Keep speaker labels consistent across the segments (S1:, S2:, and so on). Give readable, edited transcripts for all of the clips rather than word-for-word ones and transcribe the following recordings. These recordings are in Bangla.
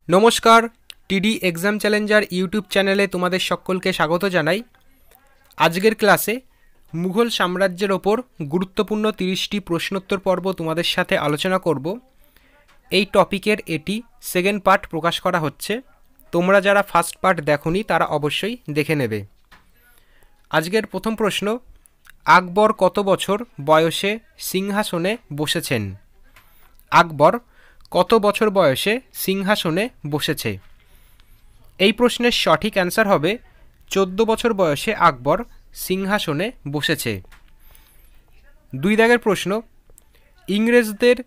S1: নমস্কার, টিডি এক্সাম চ্যালেঞ্জার ইউটিউব চ্যানেলে তোমাদের সকলকে স্বাগত জানাই। আজকের ক্লাসে মুঘল সাম্রাজ্যের ওপর গুরুত্বপূর্ণ 30টি প্রশ্নোত্তর পর্ব তোমাদের সাথে আলোচনা করব। এই টপিকের এটি সেকেন্ড পার্ট প্রকাশ করা হচ্ছে। তোমরা যারা ফার্স্ট পার্ট দেখোনি তারা অবশ্যই দেখে নেবে। আজকের প্রথম প্রশ্ন, আকবর কত বছর বয়সে সিংহাসনে বসেছেন? আকবর কত বছর বয়সে সিংহাসনে বসেছে? এই প্রশ্নের সঠিক অ্যান্সার হবে 14 বছর বয়সে আকবর সিংহাসনে বসেছে। 2 দাগের প্রশ্ন, ইংরেজদের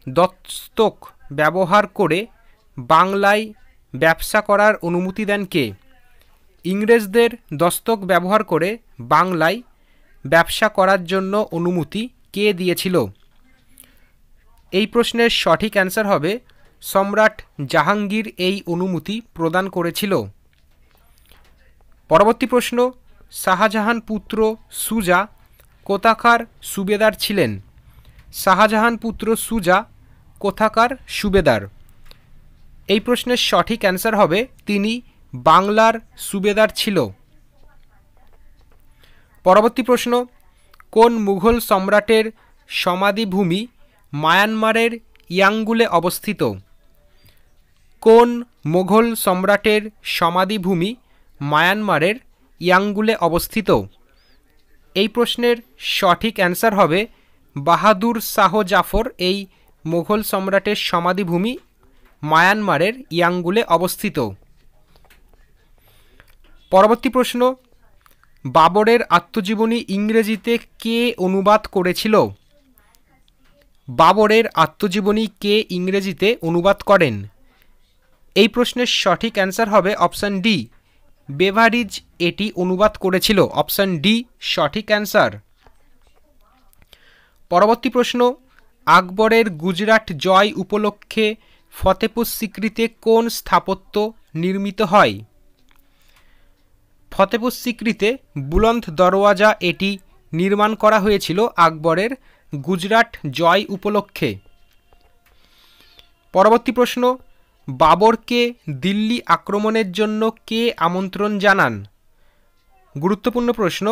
S1: দস্তক ব্যবহার করে বাংলায় ব্যবসা করার অনুমতি দেন কে? ইংরেজদের দস্তক ব্যবহার করে বাংলায় ব্যবসা করার জন্য অনুমতি কে দিয়েছিল? এই প্রশ্নের সঠিক অ্যান্সার হবে সম্রাট জাহাঙ্গীর এই অনুমতি প্রদান করেছিল। পরবর্তী প্রশ্ন, শাহজাহান পুত্র সুজা কোথাকার সুবেদার ছিলেন? শাহজাহান পুত্র সুজা কোথাকার সুবেদার? এই প্রশ্নের সঠিক অ্যান্সার হবে তিনি বাংলার সুবেদার ছিল। পরবর্তী প্রশ্ন, কোন মুঘল সম্রাটের সমাধিভূমি মায়ানমারের ইয়াঙ্গুলে অবস্থিত? কোন মুঘল সম্রাটের সমাধিভূমি মায়ানমারের ইয়াঙ্গুলে অবস্থিত? এই প্রশ্নের সঠিক অ্যান্সার হবে বাহাদুর শাহ জাফর এই মুঘল সম্রাটের সমাধিভূমি মায়ানমারের ইয়াঙ্গুলে অবস্থিত। পরবর্তী প্রশ্ন, বাবরের আত্মজীবনী ইংরেজিতে কে অনুবাদ করেছিল? বাবরের আত্মজীবনী কে ইংরেজিতে অনুবাদ করেন? এই প্রশ্নের সঠিক অ্যান্সার হবে অপশান ডি, বেভারিজ এটি অনুবাদ করেছিল। অপশান ডি সঠিক অ্যান্সার। পরবর্তী প্রশ্ন, আকবরের গুজরাট জয় উপলক্ষে ফতেপুর সিক্রিতে কোন স্থাপত্য নির্মিত হয়? ফতেপুর সিক্রিতে বুলন্দ দরওয়াজা এটি নির্মাণ করা হয়েছিল আকবরের গুজরাট জয় উপলক্ষে। পরবর্তী প্রশ্ন, বাবরকে দিল্লি আক্রমণের জন্য কে আমন্ত্রণ জানান? গুরুত্বপূর্ণ প্রশ্ন,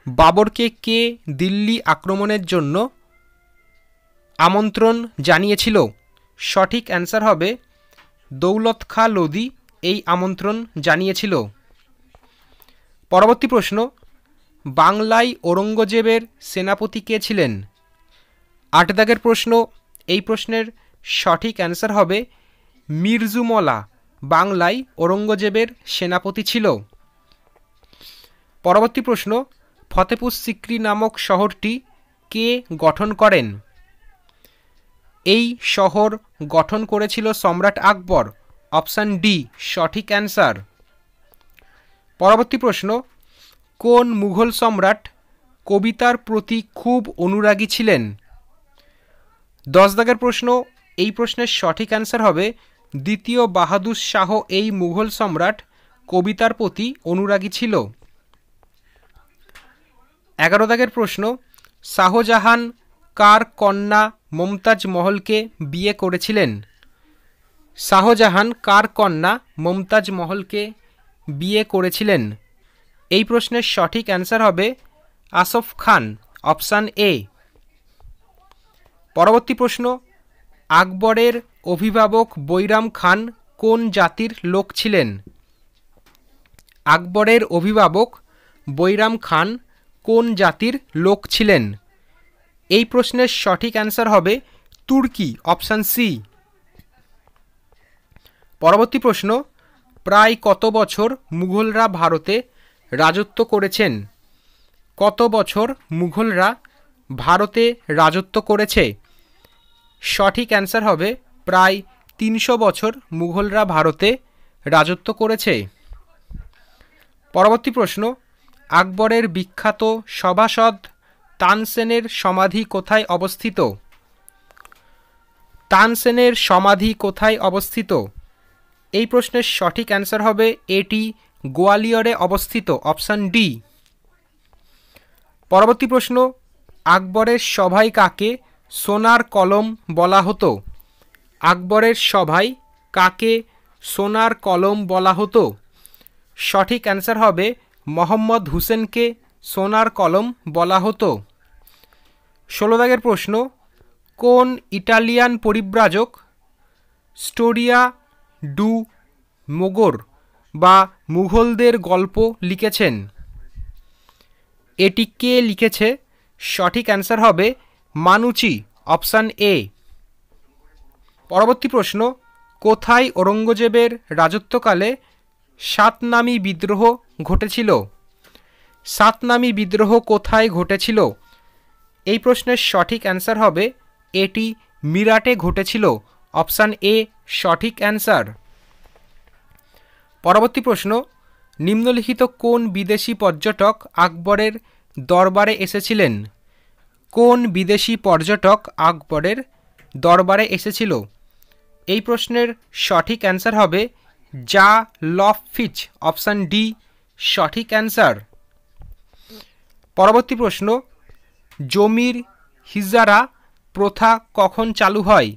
S1: বাবরকে কে দিল্লি আক্রমণের জন্য আমন্ত্রণ জানিয়েছিল? সঠিক অ্যান্সার হবে দৌলত খাঁ লোদি এই আমন্ত্রণ জানিয়েছিল। পরবর্তী প্রশ্ন, বাংলায় ঔরঙ্গজেবের সেনাপতি কে ছিলেন? 8 দাগের প্রশ্ন, এই প্রশ্নের সঠিক অ্যান্সার হবে মির্জুমলা বাংলায় ঔরঙ্গজেবের সেনাপতি ছিল। পরবর্তী প্রশ্ন, ফতেপুর সিক্রি নামক শহরটি কে গঠন করেন? এই শহর গঠন করেছিল সম্রাট আকবর। অপশান ডি সঠিক অ্যান্সার। পরবর্তী প্রশ্ন, কোন মুঘল সম্রাট কবিতার প্রতি খুব অনুরাগী ছিলেন? 10 দাগের প্রশ্ন, এই প্রশ্নের সঠিক অ্যান্সার হবে দ্বিতীয় বাহাদুর শাহ এই মুঘল সম্রাট কবিতার প্রতি অনুরাগী ছিল। 11 দাগের প্রশ্ন, শাহজাহান কার কন্যা মমতাজ মহলকে বিয়ে করেছিলেন? শাহজাহান কার কন্যা মমতাজ মহলকে বিয়ে করেছিলেন? এই প্রশ্নের সঠিক অ্যান্সার হবে আসফ খান। Option A. পরবর্তী প্রশ্ন, আকবরের অভিভাবক বৈরাম খান কোন জাতির লোক ছিলেন? আকবরের অভিভাবক বৈরাম খান কোন জাতির লোক ছিলেন? এই প্রশ্নের সঠিক অ্যান্সার হবে তুর্কি। Option C. পরবর্তী প্রশ্ন, প্রায় কত বছর মুঘলরা ভারতে রাজত্ব করেছেন? কত বছর মুঘলরা ভারতে রাজত্ব করেছে? সঠিক অ্যান্সার হবে প্রায় 300 বছর মুঘলরা ভারতে রাজত্ব করেছে। পরবর্তী প্রশ্ন, আকবরের বিখ্যাত সভাসদ তানসেনের সমাধি কোথায় অবস্থিত? তানসেনের সমাধি কোথায় অবস্থিত? এই প্রশ্নের সঠিক অ্যান্সার হবে এটি গোয়ালিয়রে অবস্থিত। Option D. পরবর্তী প্রশ্ন, আকবরের সভায় কাকে সোনার কলম বলা হতো? আকবরের সভায় কাকে সোনার কলম বলা হতো? সঠিক অ্যান্সার হবে মোহাম্মদ হুসেনকে সোনার কলম বলা হতো। 16 দাগের প্রশ্ন, কোন ইটালিয়ান পরিব্রাজক স্টোরিয়া ডু মোগর বা মুঘলদের গল্প লিখেছেন? এটি কে লিখেছে? সঠিক অ্যান্সার হবে মানুচি, অপশান এ। পরবর্তী প্রশ্ন, কোথায় ঔরঙ্গজেবের রাজত্বকালে সাতনামি বিদ্রোহ ঘটেছিল? সাতনামি বিদ্রোহ কোথায় ঘটেছিল? এই প্রশ্নের সঠিক অ্যান্সার হবে এটি মিরাটে ঘটেছিল, অপশান এ সঠিক অ্যান্সার। পরবর্তী প্রশ্ন, নিম্নলিখিত কোন বিদেশি পর্যটক আকবরের দরবারে এসেছিলেন? কোন বিদেশি পর্যটক আকবরের দরবারে এসেছিল? এই প্রশ্নের সঠিক অ্যান্সার হবে জা লফিচ, অপশান ডি সঠিক অ্যান্সার। পরবর্তী প্রশ্ন, জমির হিজারা প্রথা কখন চালু হয়?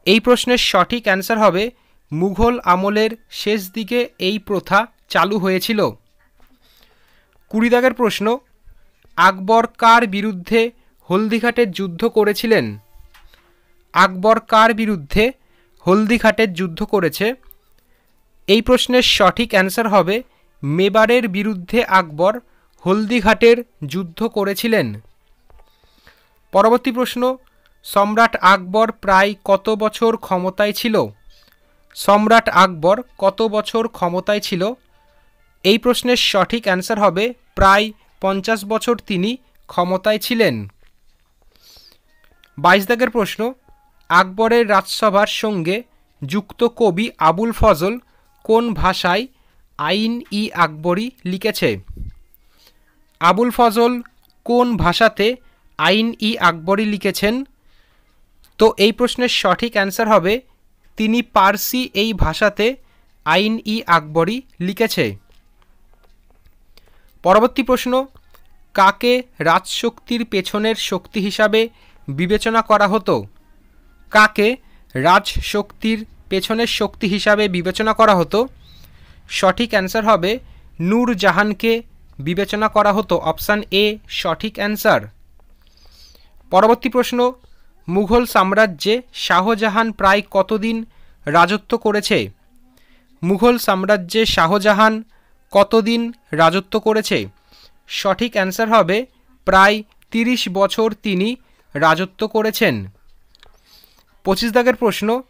S1: এই প্রশ্নের সঠিক অ্যান্সার হবে মুঘল আমলের শেষ দিকে এই প্রথা চালু হয়েছিল। 20 দাগের প্রশ্ন, আকবর কার বিরুদ্ধে হলদিঘাটের যুদ্ধ করেছিলেন? আকবর কার বিরুদ্ধে হলদিঘাটের যুদ্ধ করেছে? এই প্রশ্নের সঠিক অ্যান্সার হবে মেবারের বিরুদ্ধে আকবর হলদিঘাটের যুদ্ধ করেছিলেন। পরবর্তী প্রশ্ন, সম্রাট আকবর প্রায় কত বছর ক্ষমতায় ছিল? সম্রাট আকবর কত বছর ক্ষমতায় ছিল? এই প্রশ্নের সঠিক অ্যান্সার হবে প্রায় 50 বছর তিনি ক্ষমতায় ছিলেন। 22 দাগের প্রশ্ন, আকবরের রাজসভার সঙ্গে যুক্ত কবি আবুল ফজল কোন ভাষায় আইন-ই আকবরী লিখেছে? আবুল ফজল কোন ভাষাতে আইন-ই আকবরী লিখেছেন? তো এই প্রশ্নের সঠিক অ্যান্সার হবে তিনি পার্সি এই ভাষাতে আইন-ই আকবরী লিখেছে। পরবর্তী প্রশ্ন, কাকে রাজশক্তির পেছনের শক্তি হিসাবে বিবেচনা করা হতো? কাকে রাজশক্তির পেছনের শক্তি হিসাবে বিবেচনা করা হতো? সঠিক অ্যান্সার হবে নূরজাহানকে বিবেচনা করা হতো, অপশান এ সঠিক অ্যান্সার। পরবর্তী প্রশ্ন, মুঘল সাম্রাজ্যে শাহজাহান প্রায় কতদিন রাজত্ব করেছে? মুঘল সাম্রাজ্যে শাহজাহান কতদিন রাজত্ব করেছে? সঠিক অ্যান্সার হবে প্রায় 30 বছর তিনি রাজত্ব করেছেন। 25 দাগের প্রশ্ন,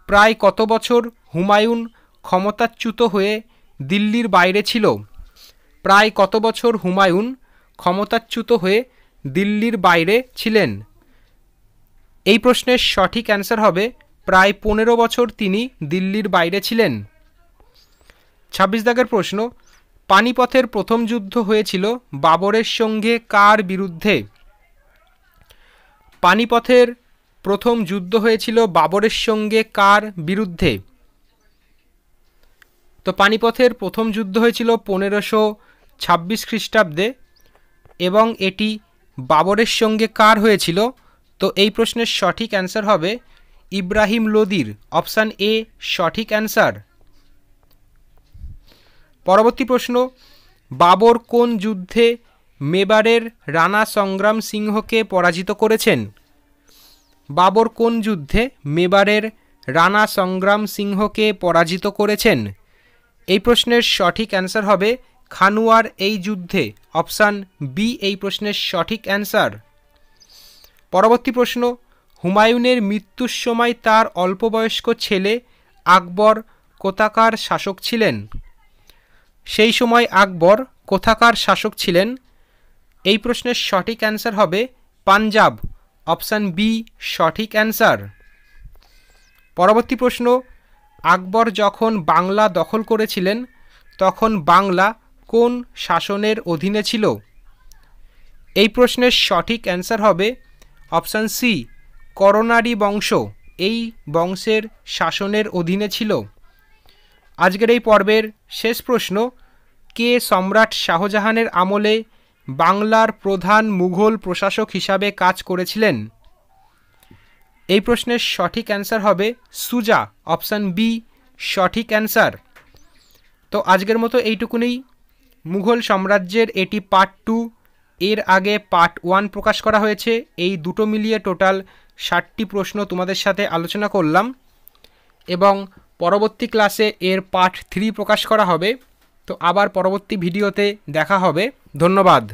S1: প্রায় কত বছর হুমায়ুন ক্ষমতাচ্যুত হয়ে দিল্লির বাইরে ছিল? প্রায় কত বছর হুমায়ুন ক্ষমতাচ্যুত হয়ে দিল্লির বাইরে ছিলেন? এই প্রশ্নের সঠিক অ্যান্সার হবে প্রায় 15 বছর তিনি দিল্লির বাইরে ছিলেন। 26 দাগের প্রশ্ন, পানিপথের প্রথম যুদ্ধ হয়েছিল বাবরের সঙ্গে কার বিরুদ্ধে? পানিপথের প্রথম যুদ্ধ হয়েছিল বাবরের সঙ্গে কার বিরুদ্ধে? তো পানিপথের প্রথম যুদ্ধ হয়েছিল 1526 খ্রিস্টাব্দে এবং এটি বাবরের সঙ্গে কার হয়েছিল? তো এই প্রশ্নের সঠিক অ্যান্সার হবে ইব্রাহিম লোদির, অপশান এ সঠিক অ্যান্সার। পরবর্তী প্রশ্ন, বাবর কোন যুদ্ধে মেবারের রানা সংগ্রাম সিংহকে পরাজিত করেছেন? বাবর কোন যুদ্ধে মেবারের রানা সংগ্রাম সিংহকে পরাজিত করেছেন? এই প্রশ্নের সঠিক অ্যান্সার হবে খানুয়ার এই যুদ্ধে, অপশান বি এই প্রশ্নের সঠিক অ্যান্সার। পরবর্তী প্রশ্ন, হুমায়ুনের মৃত্যুর সময় তার অল্পবয়স্ক ছেলে আকবর কোথাকার শাসক ছিলেন? সেই সময় আকবর কোথাকার শাসক ছিলেন? এই প্রশ্নের সঠিক অ্যান্সার হবে পাঞ্জাব, অপশান বি সঠিক অ্যান্সার। পরবর্তী প্রশ্ন, আকবর যখন বাংলা দখল করেছিলেন তখন বাংলা কোন শাসনের অধীনে ছিল? এই প্রশ্নের সঠিক অ্যান্সার হবে অপশান সি করনারি বংশ এই বংশের শাসনের অধীনে ছিল। আজকের এই পর্বের শেষ প্রশ্ন, কে সম্রাট শাহজাহানের আমলে বাংলার প্রধান মুঘল প্রশাসক হিসাবে কাজ করেছিলেন? এই প্রশ্নের সঠিক অ্যান্সার হবে সুজা, অপশান বি সঠিক অ্যান্সার। তো আজকের মতো এইটুকুনি। মুঘল সাম্রাজ্যের এটি পার্ট 2, এর আগে পার্ট 1 প্রকাশ করা হয়েছে। এই দুটো মিলিয়ে টোটাল 60টি প্রশ্ন তোমাদের সাথে আলোচনা করলাম এবং পরবর্তী ক্লাসে এর পার্ট 3 প্রকাশ করা হবে। তো আবার পরবর্তী ভিডিওতে দেখা হবে। ধন্যবাদ।